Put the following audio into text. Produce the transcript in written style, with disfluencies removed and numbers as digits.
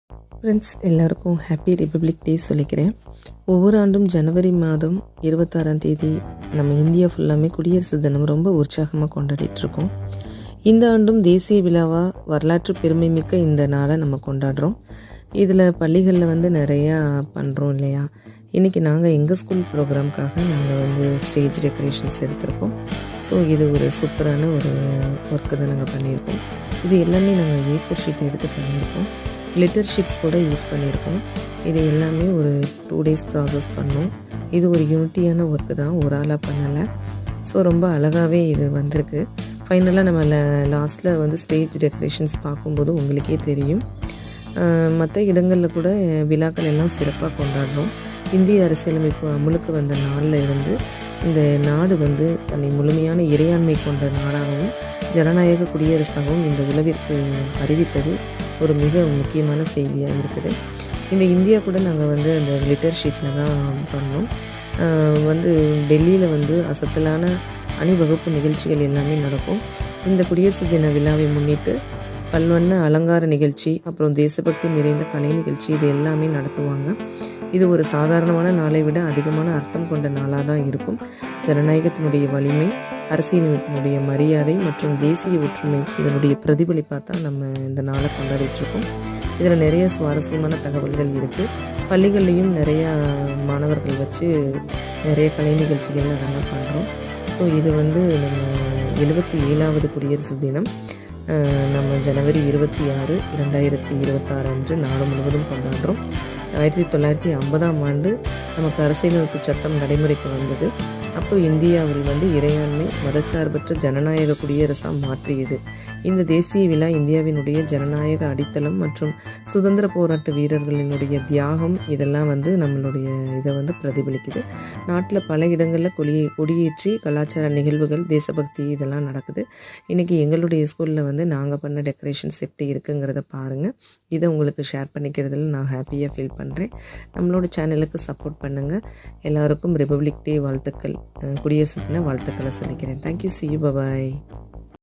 Friends எல்லாருக்கும் happy republic டே சொல்லிக்கிறேன். ஒவ்வொரு ஆண்டும் ஜனவரி மாதம் 26ஆம் தேதி நம்ம இந்தியா ஃபுல்லாமே குடியரசு தினம் ரொம்ப உற்சாகமாக கொண்டாடிட்டுருக்கோம். இந்த ஆண்டும் தேசிய விழாவாக வரலாற்று பெருமை மிக்க இந்த நாளை நம்ம கொண்டாடுறோம். இதில் பள்ளிகளில் நிறையா பண்ணுறோம் இல்லையா. இன்றைக்கி நாங்கள் எங்கள் ஸ்கூல் ப்ரோக்ராம்காக நாங்கள் ஸ்டேஜ் டெக்கரேஷன்ஸ் எடுத்திருக்கோம். ஸோ இது ஒரு சூப்பரான ஒரு ஒர்க்கு தான் நாங்கள் பண்ணியிருக்கோம். இது எல்லாமே நாங்கள் A4 ஷீட் எடுத்து பண்ணியிருக்கோம். கிளிட்டர் ஷீட்ஸ் கூட யூஸ் பண்ணியிருக்கோம். இது எல்லாமே ஒரு 2 days ப்ராசஸ் பண்ணோம். இது ஒரு யூனிட்டியான ஒர்க்கு தான், ஒரு ஆளாக பண்ணலை. ஸோ ரொம்ப அழகாகவே இது வந்திருக்கு. ஃபைனலாக நம்ம லாஸ்ட்டில் ஸ்டேஜ் டெக்கரேஷன்ஸ் பார்க்கும்போது உங்களுக்கே தெரியும். மற்ற இடங்களில் கூட விழாக்கள் எல்லாம் சிறப்பாக கொண்டாடுறோம். இந்திய அரசியலமைப்பு அமுலுக்கு வந்த நாளில் இருந்து இந்த நாடு தன்னை முழுமையான இறையாண்மை கொண்ட நாடாகவும் ஜனநாயக குடியரசாகவும் இந்த உலகிற்கு அறிவித்தது ஒரு மிக முக்கியமான செய்தியாக இருக்குது. இந்த இந்தியா கூட நாங்கள் அந்த கிளிட்டர் ஷீட்டில் தான் பண்ணோம். டெல்லியில் அசத்தலான அணிவகுப்பு நிகழ்ச்சிகள் எல்லாமே நடக்கும். இந்த குடியரசு தின விழாவை முன்னிட்டு பல்வண்ண அலங்கார நிகழ்ச்சி, அப்புறம் தேசபக்தி நிறைந்த கலை நிகழ்ச்சி, இது எல்லாமே நடத்துவாங்க. இது ஒரு சாதாரணமான நாளை விட அதிகமான அர்த்தம் கொண்ட நாளாக தான் இருக்கும். ஜனநாயகத்தினுடைய வலிமை, அரசியலமைப்பினுடைய மரியாதை மற்றும் தேசிய ஒற்றுமை இதனுடைய பிரதிபலிப்பாக தான் நம்ம இந்த நாளை கொண்டாடிட்டுருக்கோம். இதில் நிறைய சுவாரஸ்யமான தகவல்கள் இருக்குது. பள்ளிகள்லேயும் நிறையா மாணவர்கள் வச்சு நிறைய கலை நிகழ்ச்சிகள் அதெல்லாம் பண்ணுறோம். ஸோ இது நம்ம 77வது குடியரசு தினம் நம்ம ஜனவரி 26, 2026 அன்று நாடு முழுவதும் கொண்டாடுறோம். 1950ஆம் ஆண்டு நமக்கு அரசியலமைப்பு சட்டம் நடைமுறைக்கு வந்தது. அப்போ இந்தியாவில் இறையாண்மை மதச்சார்பற்ற ஜனநாயக குடியரசாக மாற்றியது. இந்த தேசிய விழா இந்தியாவினுடைய ஜனநாயக அடித்தளம் மற்றும் சுதந்திர போராட்ட வீரர்களினுடைய தியாகம் இதெல்லாம் நம்மளுடைய இதை பிரதிபலிக்குது. நாட்டில் பல இடங்களில் கொடியேற்றி கலாச்சார நிகழ்வுகள், தேசபக்தி இதெல்லாம் நடக்குது. இன்றைக்கி எங்களுடைய ஸ்கூலில் நாங்கள் பண்ண டெக்கரேஷன்ஸ் எப்படி இருக்குங்கிறத பாருங்கள். இதை உங்களுக்கு ஷேர் பண்ணிக்கிறதுல நான் ஹாப்பியாக ஃபீல் பண்ணுறேன். நம்மளோட சேனலுக்கு சப்போர்ட் பண்ணுங்கள். எல்லாருக்கும் ரிப்பப்ளிக் டே வாழ்த்துக்கள், குடியரசு தின வாழ்த்துக்களை சொல்லிக்கிறேன். Thank you. See you. Bye bye.